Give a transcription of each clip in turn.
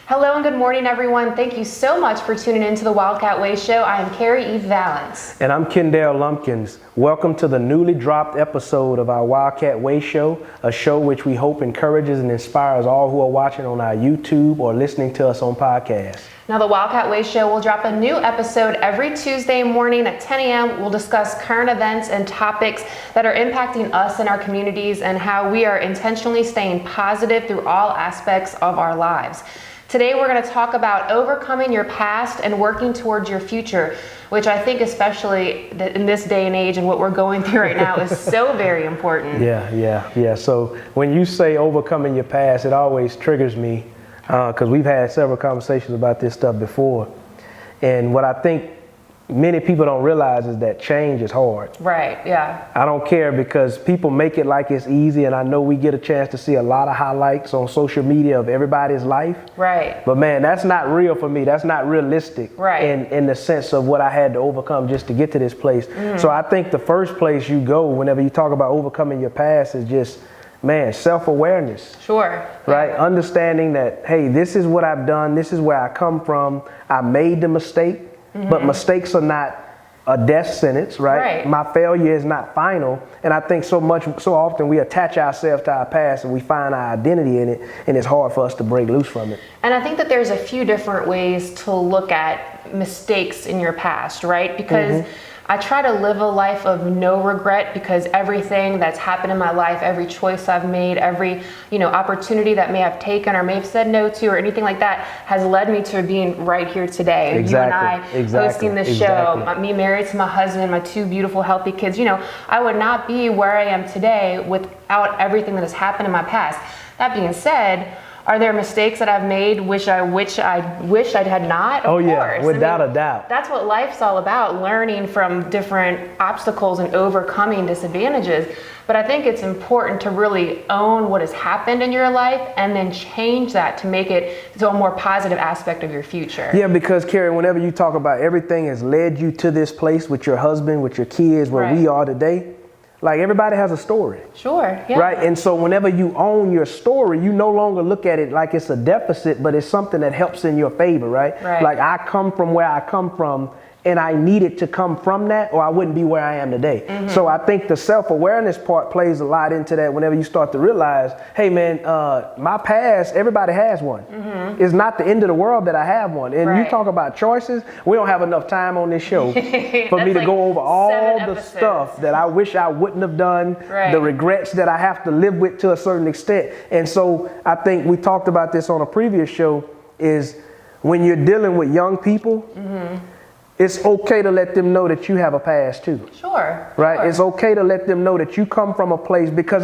Hello and good morning, everyone. Thank you so much for tuning into the Wildcat Way Show. I am Kari Valance. And I'm Kendale Lumpkins. Welcome to the newly dropped episode of our Wildcat Way Show, a show which we hope encourages and inspires all who are watching on our YouTube or listening to us on podcasts. Now, the Wildcat Way Show will drop a new episode every Tuesday morning at 10 a.m. We'll discuss current events and topics that are impacting us and our communities and how we are intentionally staying positive through all aspects of our lives. Today, we're going to talk about overcoming your past and working towards your future, which I think especially in this day and age and what we're going through right now is so very important. Yeah. So when you say overcoming your past, it always triggers me because we've had several conversations about this stuff before. And what I think many people don't realize is that change is hard. Right, yeah. I don't care because people make it like it's easy, and I know we get a chance to see a lot of highlights on social media of everybody's life. Right. But man, that's not real for me. That's not realistic. Right. In the sense of what I had to overcome just to get to this place. So I think the first place you go whenever you talk about overcoming your past is just, man, self-awareness. Sure. Right? Understanding that, hey, this is what I've done. This is where I come from. I made the mistake. But mistakes are not a death sentence, right? My failure is not final. And I think so often we attach ourselves to our past and we find our identity in it, and it's hard for us to break loose from it. And I think that there's a few different ways to look at mistakes in your past, right? Because I try to live a life of no regret, because everything that's happened in my life, every choice I've made, every opportunity that may have taken or may have said no to or anything like that has led me to being right here today. Exactly. You and I hosting this show, me married to my husband, my two beautiful, healthy kids. I would not be where I am today without everything that has happened in my past. That being said, are there mistakes that I've made which I wish I had not? Of course. Without a doubt. That's what life's all about, learning from different obstacles and overcoming disadvantages. But I think it's important to really own what has happened in your life and then change that to make it to a more positive aspect of your future. Yeah, because Kari, whenever you talk about everything has led you to this place with your husband, with your kids, where we are today, like everybody has a story. Sure, yeah. Right? And so whenever you own your story, you no longer look at it like it's a deficit, but it's something that helps in your favor, right? Like I come from where I come from, and I needed to come from that, or I wouldn't be where I am today. So I think the self-awareness part plays a lot into that whenever you start to realize, hey man, my past, everybody has one. It's not the end of the world that I have one. And you talk about choices, we don't have enough time on this show for me to go over all the stuff that I wish I wouldn't have done, the regrets that I have to live with to a certain extent. And so I think we talked about this on a previous show, is when you're dealing with young people, it's okay to let them know that you have a past too. Sure. Right? It's okay to let them know that you come from a place, because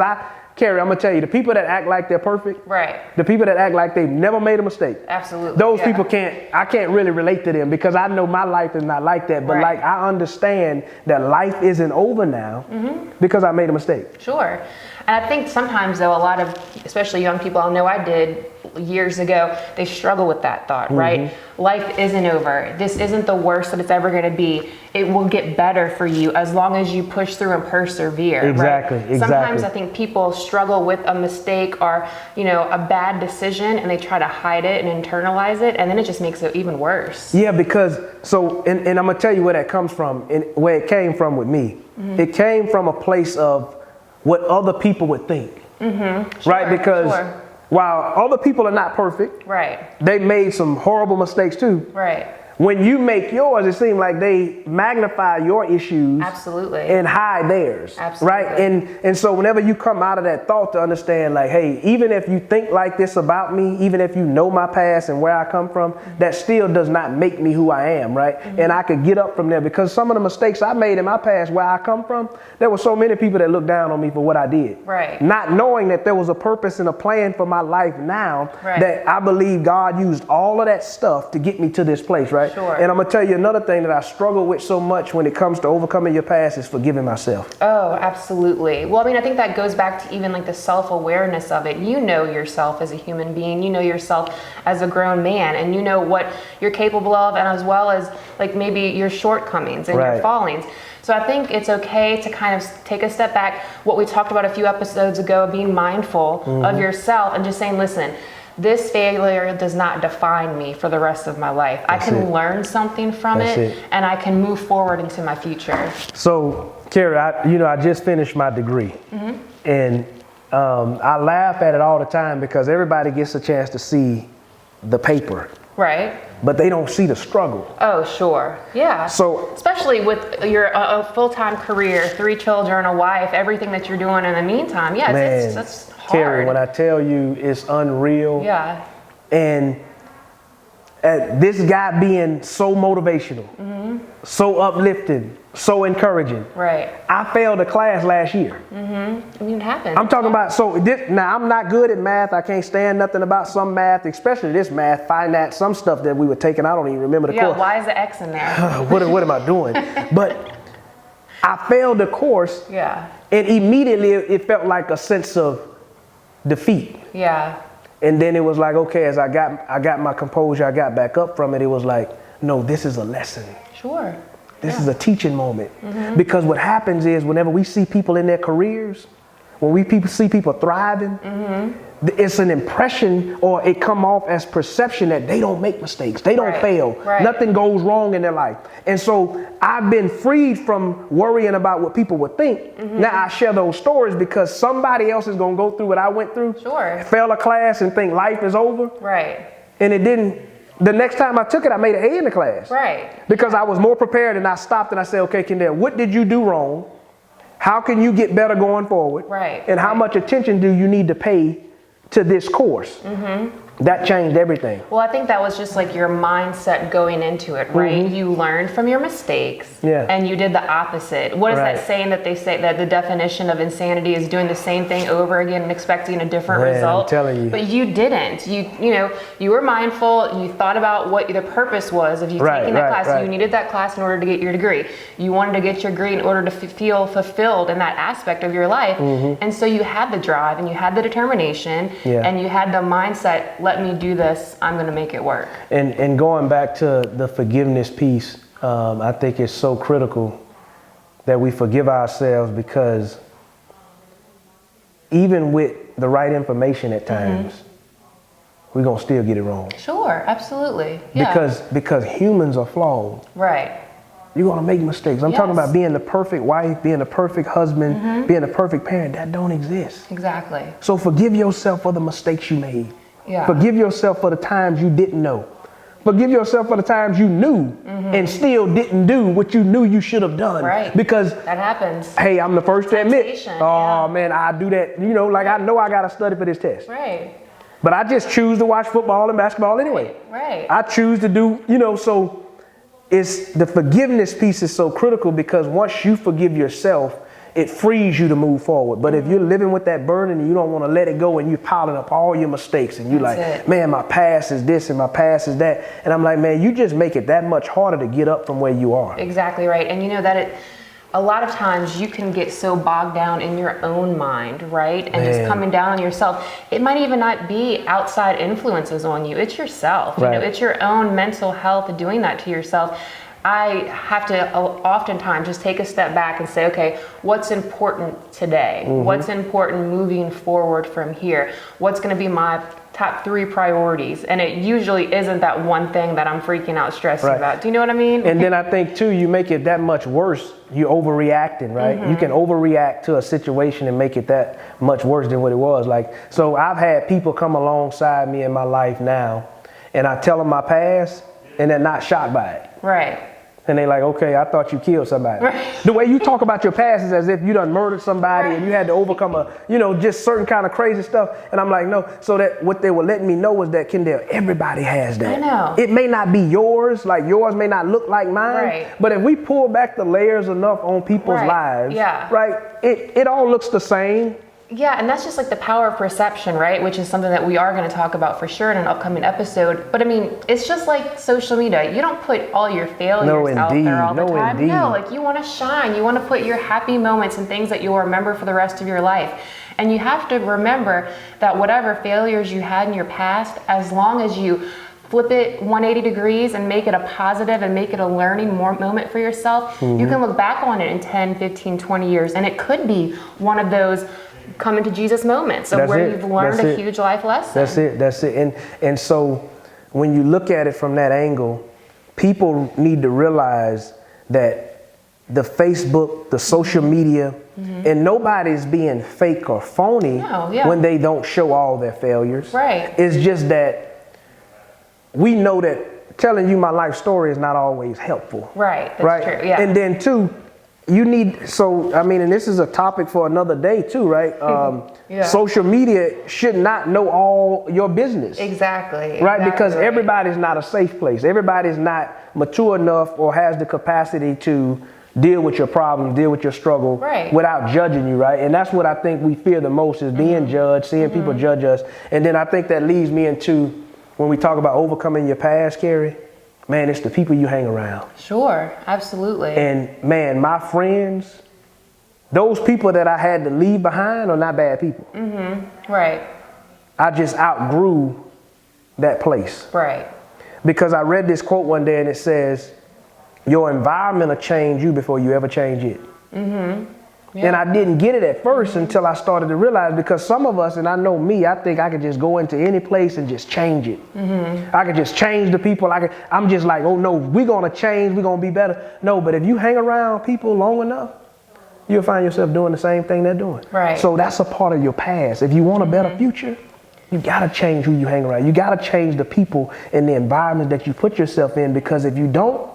Kari, I'm gonna tell you, the people that act like they're perfect, the people that act like they've never made a mistake, absolutely, those people I can't really relate to them, because I know my life is not like that. But like, I understand that life isn't over now because I made a mistake. Sure. And I think sometimes though, a lot of, especially young people, I know I did years ago, they struggle with that thought, right? Life isn't over. This isn't the worst that it's ever going to be. It will get better for you as long as you push through and persevere. Exactly. Sometimes I think people struggle with a mistake or, a bad decision, and they try to hide it and internalize it, and then it just makes it even worse. Yeah, because and I'm going to tell you where that comes from, and where it came from with me. It came from a place of what other people would think. Right? Because while other people are not perfect, they made some horrible mistakes too. When you make yours, it seems like they magnify your issues and hide theirs. Right? And so whenever you come out of that thought to understand, like, hey, even if you think like this about me, even if you know my past and where I come from, that still does not make me who I am, right? And I could get up from there, because some of the mistakes I made in my past where I come from, there were so many people that looked down on me for what I did. Not knowing that there was a purpose and a plan for my life now, that I believe God used all of that stuff to get me to this place, right? And I'm going to tell you another thing that I struggle with so much when it comes to overcoming your past is forgiving myself. Oh, absolutely. Well, I think that goes back to even like the self-awareness of it. You know yourself as a human being, you know yourself as a grown man, and you know what you're capable of, and as well as like maybe your shortcomings and your fallings. So I think it's okay to kind of take a step back. What we talked about a few episodes ago, being mindful of yourself and just saying, listen, this failure does not define me for the rest of my life. I can learn something from it, and I can move forward into my future. So, Kari, I just finished my degree, and I laugh at it all the time because everybody gets a chance to see the paper. Right. But they don't see the struggle. Oh, sure. Yeah. So, especially with your full-time career, 3 children, a wife, everything that you're doing in the meantime. Yeah, it's hard. Kari, when I tell you it's unreal. Yeah. And this guy being so motivational, so uplifting, so encouraging. Right. I failed a class last year. I mean, it happens. I'm talking about, now I'm not good at math. I can't stand nothing about some math, especially this math, finance, some stuff that we were taking. I don't even remember the course. Yeah, why is the X in there? What am I doing? But I failed the course. Yeah. And immediately it felt like a sense of defeat. Yeah. And then it was like, okay, as I got my composure, I got back up from it. It was like, no, this is a lesson. Sure. This is a teaching moment. Because what happens is whenever we see people in their careers, when we see people thriving, it's an impression, or it come off as perception that they don't make mistakes. They don't fail. Nothing goes wrong in their life. And so I've been freed from worrying about what people would think. Now I share those stories because somebody else is going to go through what I went through. Sure. Fail a class and think life is over. Right. And it didn't. The next time I took it, I made an A in the class. Right. Because I was more prepared, and I stopped and I said, okay, Kendale, what did you do wrong? How can you get better going forward? Right. And how much attention do you need to pay to this course? That changed everything. Well, I think that was just like your mindset going into it, right? You learned from your mistakes, and you did the opposite. What is that saying that they say that the definition of insanity is doing the same thing over again and expecting a different result? I'm telling you. But you didn't. You were mindful. You thought about what the purpose was of you taking that class. You needed that class in order to get your degree. You wanted to get your degree in order to feel fulfilled in that aspect of your life. And so you had the drive, and you had the determination, and you had the mindset, let me do this, I'm going to make it work. And going back to the forgiveness piece, I think it's so critical that we forgive ourselves, because even with the right information at times, we're going to still get it wrong. Sure, absolutely. Yeah. Because humans are flawed. Right. You're going to make mistakes. I'm talking about being the perfect wife, being the perfect husband, being the perfect parent. That don't exist. Exactly. So forgive yourself for the mistakes you made. Yeah. Forgive yourself for the times you didn't know. Forgive yourself for the times you knew and still didn't do what you knew you should have done. Right. Because that happens. Hey, I'm the first to admit, Temptation, man, I do that. Like I know I got to study for this test. Right. But I just choose to watch football and basketball anyway. Right. I choose to do, so it's the forgiveness piece is so critical, because once you forgive yourself, it frees you to move forward. But if you're living with that burden and you don't want to let it go, and you're piling up all your mistakes, and you're man, my past is this and my past is that. And I'm like, man, you just make it that much harder to get up from where you are. Exactly right. And a lot of times you can get so bogged down in your own mind, right? And just coming down on yourself. It might even not be outside influences on you. It's yourself. Right. It's your own mental health doing that to yourself. I have to oftentimes just take a step back and say, okay, what's important today? What's important moving forward from here? What's going to be my top 3 priorities? And it usually isn't that one thing that I'm freaking out, stressing about. Do you know what I mean? And then I think too, you make it that much worse. You're overreacting, right? You can overreact to a situation and make it that much worse than what it was. So I've had people come alongside me in my life now, and I tell them my past, and they're not shocked by it. Right. And they like, okay, I thought you killed somebody. Right. The way you talk about your past is as if you done murdered somebody and you had to overcome just certain kind of crazy stuff. And I'm like, no. So that what they were letting me know was that, Kendale, everybody has that. I know. It may not be yours, like yours may not look like mine. Right. But if we pull back the layers enough on people's lives, it all looks the same. Yeah, and that's just like the power of perception, right? Which is something that we are going to talk about for sure in an upcoming episode. But I mean, it's just like social media. You don't put all your failures out there all the time. Indeed. No, you want to shine. You want to put your happy moments and things that you'll remember for the rest of your life. And you have to remember that whatever failures you had in your past, as long as you flip it 180 degrees and make it a positive and make it a learning moment for yourself, you can look back on it in 10, 15, 20 years. And it could be one of those coming to Jesus moments, so where you've learned a huge life lesson. That's it. And so when you look at it from that angle, people need to realize that the Facebook, the social media, and nobody's being fake or phony when they don't show all their failures. Right. It's just that we know that telling you my life story is not always helpful. Right. That's true. Yeah. And then two, you need, so I mean, and this is a topic for another day too, right? Social media should not know all your business. Exactly. Right? Because everybody's not a safe place. Everybody's not mature enough or has the capacity to deal with your problems, deal with your struggle without judging you, right? And that's what I think we fear the most, is being judged, seeing people judge us. And then I think that leads me into, when we talk about overcoming your past, Kari, man, it's the people you hang around. Sure, absolutely. And man, my friends, those people that I had to leave behind are not bad people. Right. I just outgrew that place. Right. Because I read this quote one day and it says, your environment will change you before you ever change it. And I didn't get it at first until I started to realize, because some of us, and I know me, I think I could just go into any place and just change it. I could just change the people. I'm just like, oh no, we're gonna change, we're gonna be better. No, but if you hang around people long enough, you'll find yourself doing the same thing they're doing. Right. So that's a part of your past. If you want a better future, you gotta change who you hang around. You gotta change the people and the environment that you put yourself in, because if you don't,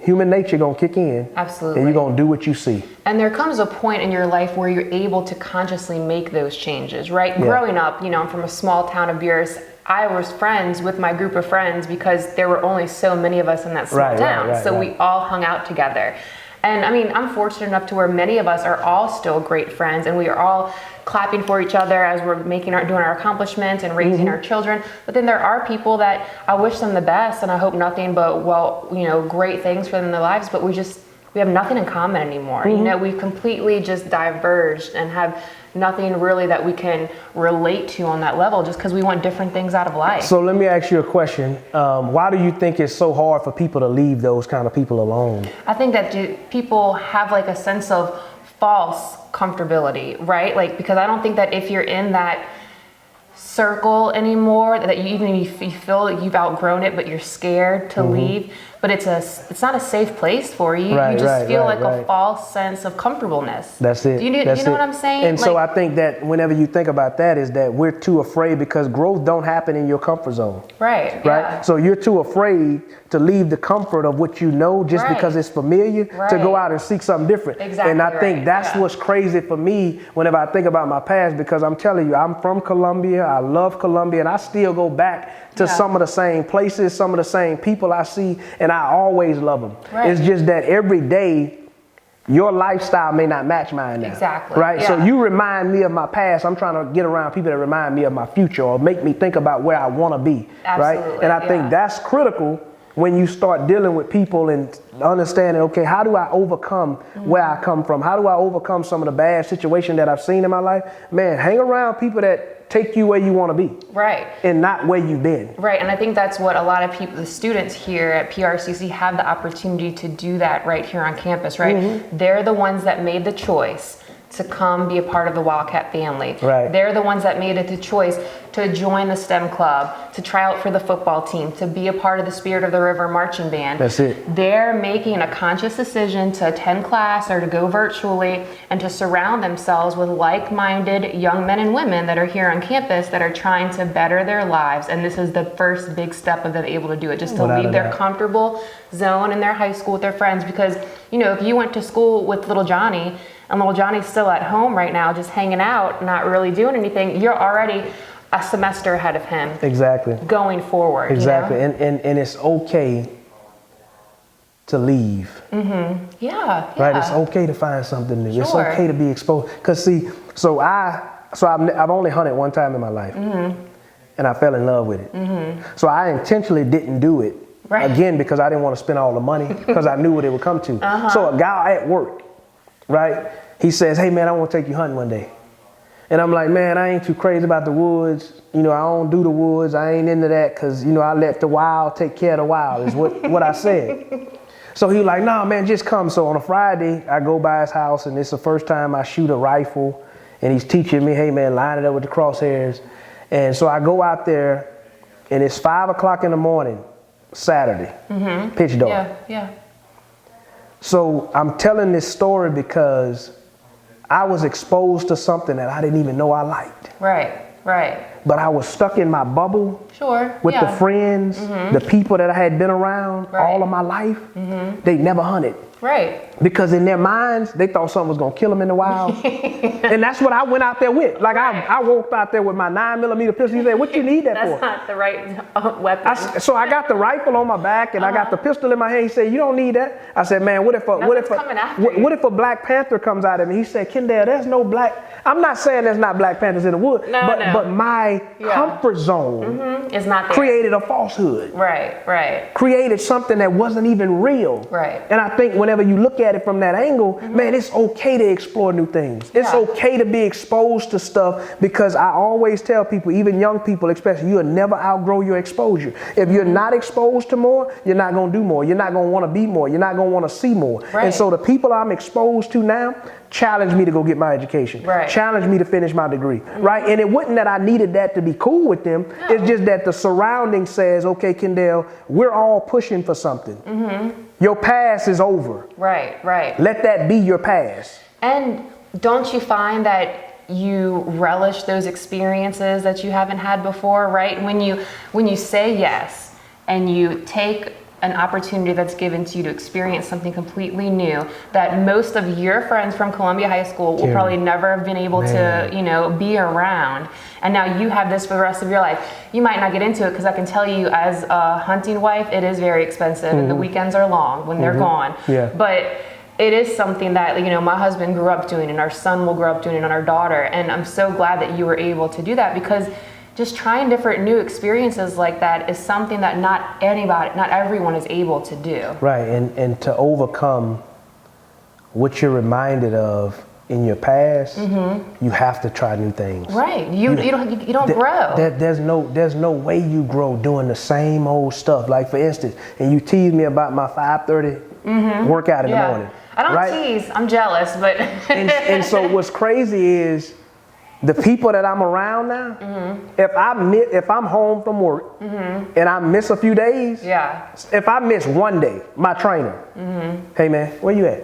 human nature gonna kick in. Absolutely. And you're gonna do what you see. And there comes a point in your life where you're able to consciously make those changes, right? Yeah. Growing up, you know, I'm from a small town of Beers. I was friends with my group of friends because there were only so many of us in that small town. So we all hung out together. And I mean, I'm fortunate enough to where many of us are all still great friends, and we are all clapping for each other as we're doing our accomplishments and raising our children. But then there are people that I wish them the best, and I hope nothing but, great things for them in their lives, but we have nothing in common anymore. You know, we've completely just diverged and have nothing really that we can relate to on that level, just because we want different things out of life. So let me ask you a question. Why do you think it's so hard for people to leave those kind of people alone? I think that people have like a sense of false comfortability, right? Like, because I don't think that if you're in that circle anymore, that you feel like you've outgrown it, but you're scared to leave. But it's not a safe place for you. You just feel like a false sense of comfortableness. That's it. Do you know what I'm saying? And so I think that whenever you think about that, is that we're too afraid, because growth don't happen in your comfort zone. Right. Yeah. So you're too afraid to leave the comfort of what you know just because it's familiar to go out and seek something different. Exactly. And I think that's what's crazy for me whenever I think about my past, because I'm telling you, I'm from Colombia. I love Colombia, and I still go back to some of the same places, some of the same people I see, and I always love them. Right. It's just that every day, your lifestyle may not match mine now. Exactly. Right? Yeah. So you remind me of my past. I'm trying to get around people that remind me of my future or make me think about where I want to be. Absolutely. Right? And I think that's critical when you start dealing with people and understanding, okay, how do I overcome where I come from? How do I overcome some of the bad situations that I've seen in my life? Man, hang around people that take you where you want to be. Right. And not where you've been. Right. And I think that's what a lot of people, the students here at PRCC, have the opportunity to do that right here on campus, right? They're the ones that made the choice to come be a part of the Wildcat family. Right. They're the ones that made it the choice to join the STEM club, to try out for the football team, to be a part of the Spirit of the River marching band. That's it. They're making a conscious decision to attend class or to go virtually and to surround themselves with like-minded young men and women that are here on campus that are trying to better their lives. And this is the first big step of them able to do it, just to leave their comfortable zone in their high school with their friends. Because, you know, if you went to school with little Johnny and little Johnny's still at home right now, just hanging out, not really doing anything, you're already a semester ahead of him. Exactly. Going forward. Exactly. You know? And it's okay to leave. Yeah. Right? It's okay to find something new. Sure. It's okay to be exposed. Because see, so I've only hunted one time in my life. And I fell in love with it. So I intentionally didn't do it. Right. Again, because I didn't want to spend all the money, because I knew what it would come to. So a guy at work, right? He says, hey man, I want to take you hunting one day. And I'm like, man, I ain't too crazy about the woods. You know, I don't do the woods. I ain't into that because, you know, I let the wild take care of the wild is what I said. So he was like, nah, man, just come. So on a Friday, I go by his house, and it's the first time I shoot a rifle. and he's teaching me, hey man, line it up with the crosshairs. And so I go out there, and it's 5 o'clock in the morning, Saturday, pitch dark. Yeah. So I'm telling this story because I was exposed to something that I didn't even know I liked. Right. But I was stuck in my bubble. Sure. With the friends, the people that I had been around all of my life. They never hunted. Right. Because in their minds, they thought something was gonna kill them in the wild. And that's what I went out there with. Like I walked out there with my 9mm pistol. He said, what you need that for? That's not the right weapon. So I got the rifle on my back and I got the pistol in my hand. He said, you don't need that. I said, man, what if a Black Panther comes out at me? He said, Kendale, there's no black. I'm not saying there's not Black Panthers in the wood, but my comfort zone is not there. Created a falsehood. Right. Created something that wasn't even real. Right. And I think whenever you look at it from that angle, man, it's okay to explore new things. It's okay to be exposed to stuff, because I always tell people, even young people especially, you'll never outgrow your exposure. If you're not exposed to more, you're not going to do more. You're not going to want to be more. You're not going to want to see more. Right. And so the people I'm exposed to now challenge me to go get my education. Right. Challenge me to finish my degree. Right. And it wasn't that I needed that to be cool with them. No. It's just that the surrounding says, okay, Kendale, we're all pushing for something. Your past is over. Right. Let that be your past. And don't you find that you relish those experiences that you haven't had before, right? When you say yes and you take an opportunity that's given to you to experience something completely new that most of your friends from Columbia High School will probably never have been able to, be around. And now you have this for the rest of your life. You might not get into it because I can tell you, as a hunting wife, it is very expensive and the weekends are long when they're gone. Yeah. But it is something that, my husband grew up doing and our son will grow up doing and our daughter. And I'm so glad that you were able to do that, because just trying different new experiences like that is something that not everyone is able to do. Right, and to overcome what you're reminded of in your past, you have to try new things. Right, you don't grow. There's no way you grow doing the same old stuff. Like, for instance, and you tease me about my 5:30 workout in the morning. I don't tease, I'm jealous, but. and so what's crazy is, the people that I'm around now, if I'm home from work and I miss a few days, if I miss one day, my trainer, hey man, where you at?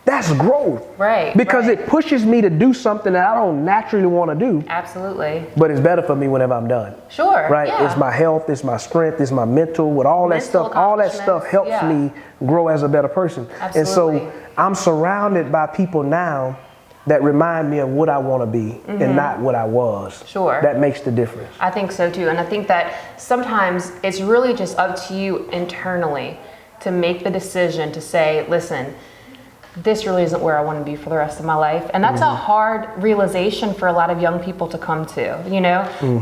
That's growth. Right. Because it pushes me to do something that I don't naturally want to do. Absolutely. But it's better for me whenever I'm done. Sure. Right? Yeah. It's my health, it's my strength, it's my mental, with all that stuff. All that stuff helps me grow as a better person. Absolutely. And so I'm surrounded by people now that remind me of what I want to be and not what I was. Sure. That makes the difference. I think so too. And I think that sometimes it's really just up to you internally to make the decision to say, listen, this really isn't where I want to be for the rest of my life. And that's a hard realization for a lot of young people to come to,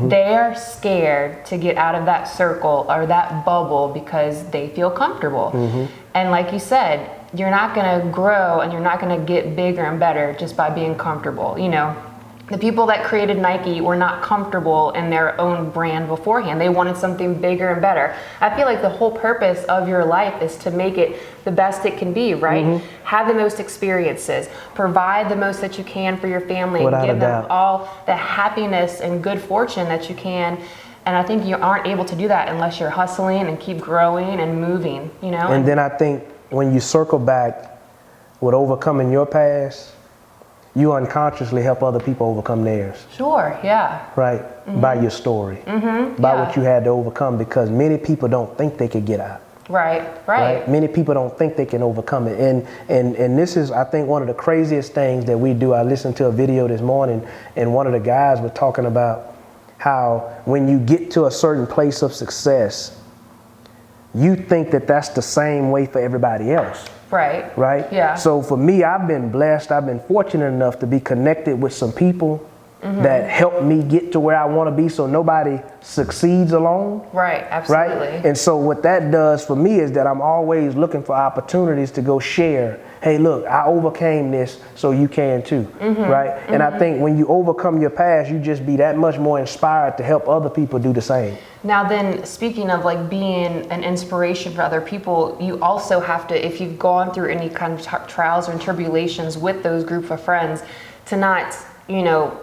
They're scared to get out of that circle or that bubble because they feel comfortable. And like you said, you're not going to grow and you're not going to get bigger and better just by being comfortable. The people that created Nike were not comfortable in their own brand beforehand. They wanted something bigger and better. I feel like the whole purpose of your life is to make it the best it can be, right? Have the most experiences, provide the most that you can for your family, and give them all the happiness and good fortune that you can. And I think you aren't able to do that unless you're hustling and keep growing and moving, And then I think when you circle back with overcoming your past, you unconsciously help other people overcome theirs. Sure, yeah. Right? By your story. By what you had to overcome, because many people don't think they could get out. Right. Many people don't think they can overcome it. And this is, I think, one of the craziest things that we do. I listened to a video this morning, and one of the guys was talking about how when you get to a certain place of success, you think that that's the same way for everybody else. Right? Yeah. So for me, I've been blessed. I've been fortunate enough to be connected with some people that help me get to where I want to be, so nobody succeeds alone. Right, absolutely. Right? And so what that does for me is that I'm always looking for opportunities to go share. Hey, look, I overcame this, so you can too. Right? And I think when you overcome your past, you just be that much more inspired to help other people do the same. Now then, speaking of like being an inspiration for other people, you also have to, if you've gone through any kind of trials and tribulations with those group of friends, to not, you know,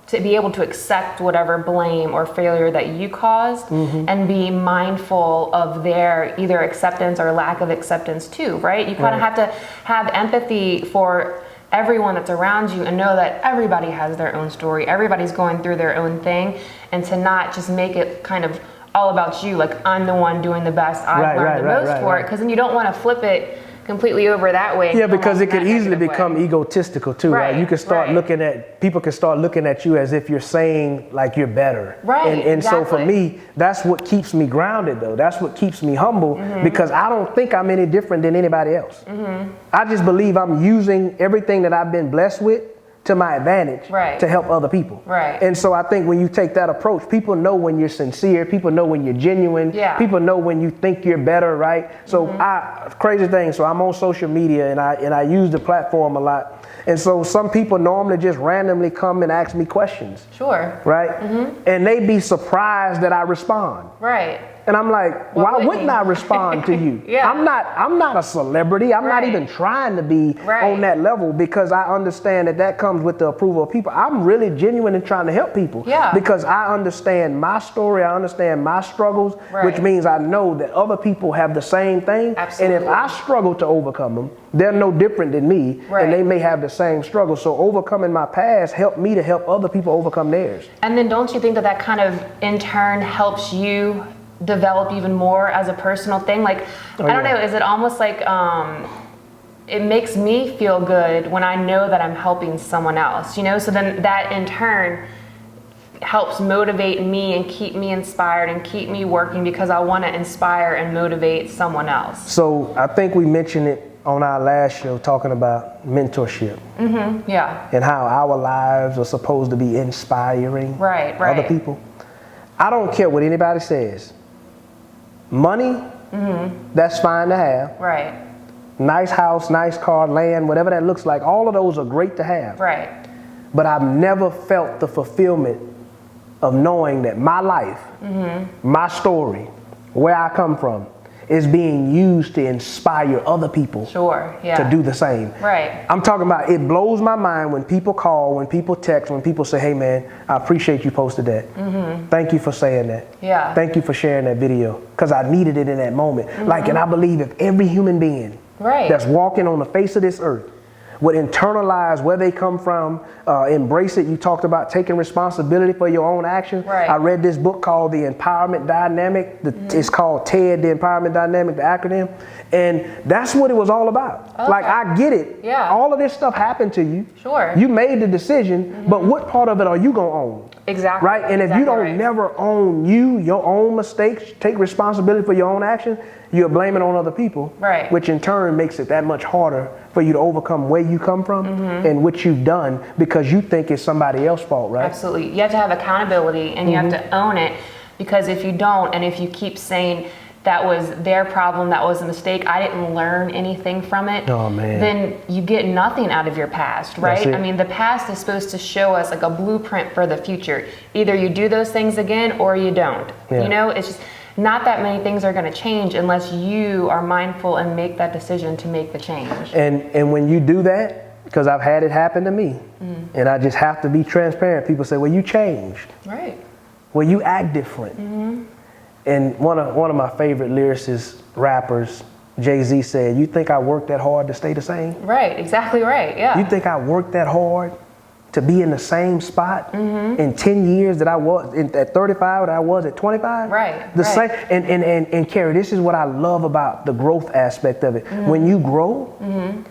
to be able to accept whatever blame or failure that you caused and be mindful of their either acceptance or lack of acceptance too, right? You kind of have to have empathy for everyone that's around you and know that everybody has their own story. Everybody's going through their own thing, and to not just make it kind of all about you, like I'm the one doing the best, I've learned the most for it, because then you don't want to flip it completely over that way. Yeah, because it could easily become egotistical too, right? You can start looking at, people can start looking at you as if you're saying like you're better. Right, And so for me, that's what keeps me grounded though. That's what keeps me humble, because I don't think I'm any different than anybody else. I just believe I'm using everything that I've been blessed with to my advantage to help other people. And so I think when you take that approach, people know when you're sincere, people know when you're genuine, people know when you think you're better, right? So crazy thing, so I'm on social media and I use the platform a lot. And so some people normally just randomly come and ask me questions. Right? And they be surprised that I respond. And I'm like, why wouldn't I respond to you? I'm not a celebrity. I'm not even trying to be on that level, because I understand that comes with the approval of people. I'm really genuine in trying to help people because I understand my story. I understand my struggles, which means I know that other people have the same thing. And if I struggle to overcome them, they're no different than me, and they may have the same struggle. So overcoming my past helped me to help other people overcome theirs. And then don't you think that kind of in turn helps you develop even more as a personal thing? Like, I don't know, is it almost like it makes me feel good when I know that I'm helping someone else, you know? So then that in turn helps motivate me and keep me inspired and keep me working, because I want to inspire and motivate someone else. So I think we mentioned it on our last show, talking about mentorship. And how our lives are supposed to be inspiring other people. I don't care what anybody says. Money, that's fine to have. Nice house, nice car, land, whatever that looks like, all of those are great to have. But I've never felt the fulfillment of knowing that my life, my story, where I come from, is being used to inspire other people to do the same. I'm talking about, it blows my mind when people call, when people text, when people say, hey man, I appreciate you posted that. Thank you for saying that. Thank you for sharing that video, because I needed it in that moment. Like, and I believe if every human being that's walking on the face of this earth would internalize where they come from, embrace it. You talked about taking responsibility for your own actions. I read this book called The Empowerment Dynamic. It's called TED, The Empowerment Dynamic, the acronym. And that's what it was all about. Like, I get it. All of this stuff happened to you. You made the decision, but what part of it are you going to own? Right? And if you don't never own your own mistakes, take responsibility for your own actions, you're blaming on other people, which in turn makes it that much harder for you to overcome where you come from and what you've done, because you think it's somebody else's fault, right? Absolutely. You have to have accountability, and you have to own it, because if you don't, and if you keep saying that was their problem, that was a mistake, I didn't learn anything from it, then you get nothing out of your past, right? I mean, the past is supposed to show us like a blueprint for the future. Either you do those things again or you don't. You know, it's just not that many things are going to change unless you are mindful and make that decision to make the change. And when you do that, because I've had it happen to me, and I just have to be transparent. People say, well, you changed. Well, you act different. And one of my favorite lyricists, rappers, Jay-Z, said, you think I worked that hard to stay the same? Exactly right, You think I worked that hard to be in the same spot in 10 years that I was at 35 that I was at 25? Same. And Kari, this is what I love about the growth aspect of it. When you grow,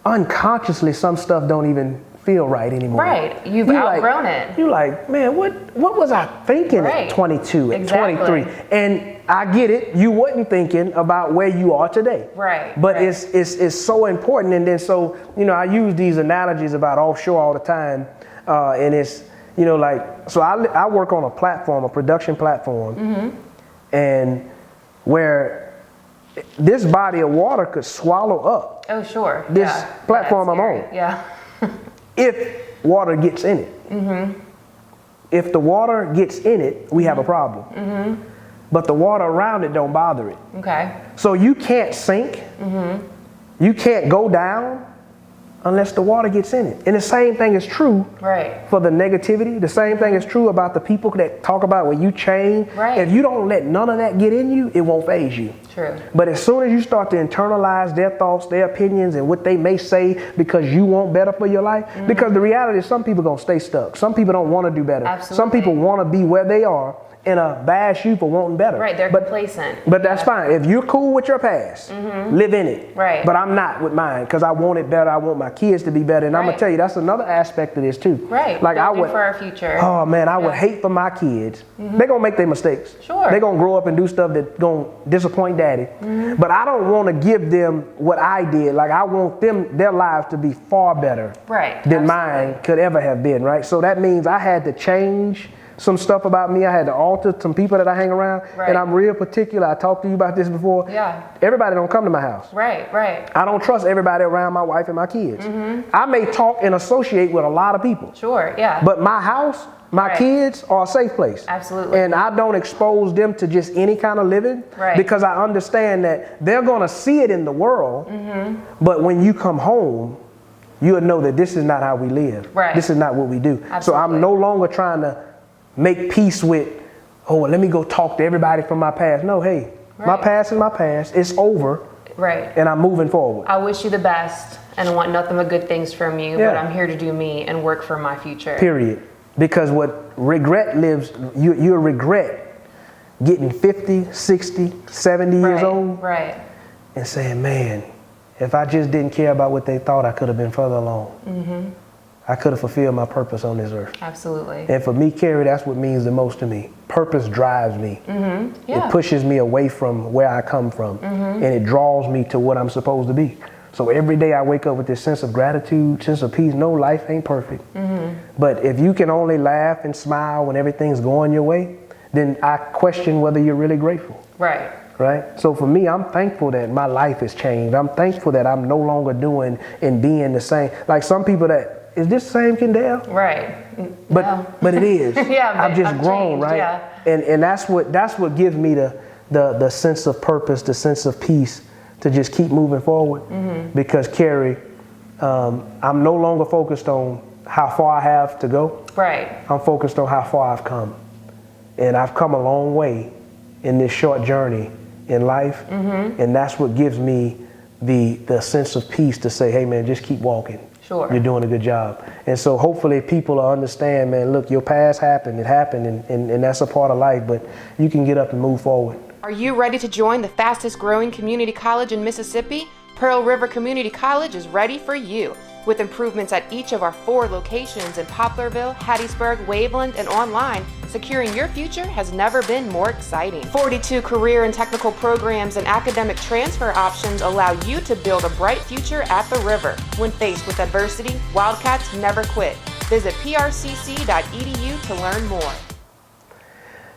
unconsciously some stuff don't even feel right anymore. You've outgrown it. You're like, man, what was I thinking at 22, at 23? And I get it, you wasn't thinking about where you are today. But it's so important. And then so, you know, I use these analogies about offshore all the time. And it's, you know, like, so I work on a platform, a production platform, and where this body of water could swallow up this platform I'm on. If water gets in it. If the water gets in it, we have a problem. But the water around it don't bother it. So you can't sink. You can't go down unless the water gets in it. And the same thing is true for the negativity. The same thing is true about the people that talk about when you change. If you don't let none of that get in you, it won't faze you. True. But as soon as you start to internalize their thoughts, their opinions, and what they may say because you want better for your life, because the reality is some people are going to stay stuck. Some people don't want to do better. Absolutely. Some people want to be where they are and bash you for wanting better. They're complacent. But that's fine. If you're cool with your past, live in it. But I'm not with mine because I want it better. I want my kids to be better. And I'm going to tell you, that's another aspect of this too. Like I would, for our future. Oh man, I would hate for my kids. They're going to make their mistakes. They're going to grow up and do stuff that's going to disappoint daddy. But I don't want to give them what I did. Like I want their lives to be far better than mine could ever have been, right? So that means I had to change some stuff about me. I had to alter some people that I hang around. And I'm real particular. I talked to you about this before. Everybody don't come to my house. I don't trust everybody around my wife and my kids. I may talk and associate with a lot of people. But my house, my kids are a safe place. And I don't expose them to just any kind of living because I understand that they're going to see it in the world. But when you come home, you'll know that this is not how we live. This is not what we do. So I'm no longer trying to make peace with, oh, well, let me go talk to everybody from my past. No, hey, my past is my past. It's over. And I'm moving forward. I wish you the best and I want nothing but good things from you, but I'm here to do me and work for my future. Period. Because what regret lives, you'll regret getting 50, 60, 70 years old and saying, man, if I just didn't care about what they thought, I could have been further along. I could have fulfilled my purpose on this earth. And for me, Kari, that's what means the most to me. Purpose drives me. It pushes me away from where I come from. And it draws me to what I'm supposed to be. So every day I wake up with this sense of gratitude, sense of peace. No, life ain't perfect. But if you can only laugh and smile when everything's going your way, then I question whether you're really grateful. Right? So for me, I'm thankful that my life has changed. I'm thankful that I'm no longer doing and being the same. Like some people that, is this the same Kendale? But it is. I've just grown, changed, And that's what gives me the sense of purpose, the sense of peace to just keep moving forward. Because Kari, I'm no longer focused on how far I have to go. I'm focused on how far I've come. And I've come a long way in this short journey in life. And that's what gives me the sense of peace to say, hey man, just keep walking. You're doing a good job. And so hopefully people will understand, man, look, your past happened. It happened and that's a part of life, but you can get up and move forward. Are you ready to join the fastest growing community college in Mississippi? Pearl River Community College is ready for you. With improvements at each of our 4 locations in Poplarville, Hattiesburg, Waveland, and online, securing your future has never been more exciting. 42 career and technical programs and academic transfer options allow you to build a bright future at the river. When faced with adversity, Wildcats never quit. Visit prcc.edu to learn more.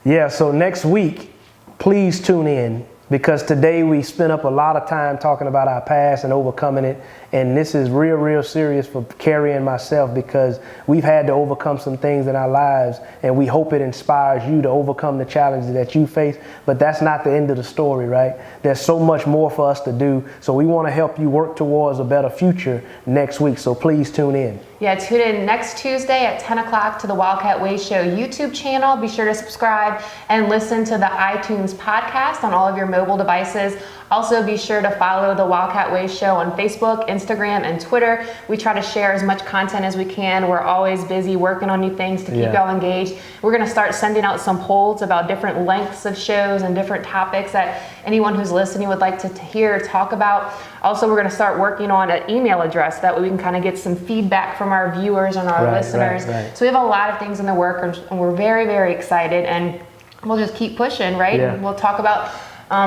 Yeah, so next week, please tune in. Because today we spent up a lot of time talking about our past and overcoming it. And this is real, real serious for Kari and myself because we've had to overcome some things in our lives and we hope it inspires you to overcome the challenges that you face. But that's not the end of the story, right? There's so much more for us to do. So we want to help you work towards a better future next week. So please tune in. Yeah, tune in next Tuesday at 10 o'clock to the Wildcat Way Show YouTube channel. Be sure to subscribe and listen to the iTunes podcast on all of your mobile devices. Also, be sure to follow the Wildcat Way Show on Facebook, Instagram, and Twitter. We try to share as much content as we can. We're always busy working on new things to keep y'all engaged. We're going to start sending out some polls about different lengths of shows and different topics that anyone who's listening would like to hear or talk about. Also, we're going to start working on an email address that way we can kind of get some feedback from our viewers and our listeners. So we have a lot of things in the work, and we're very, very excited, and we'll just keep pushing, right? And we'll talk about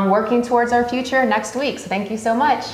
working towards our future next week. So thank you so much.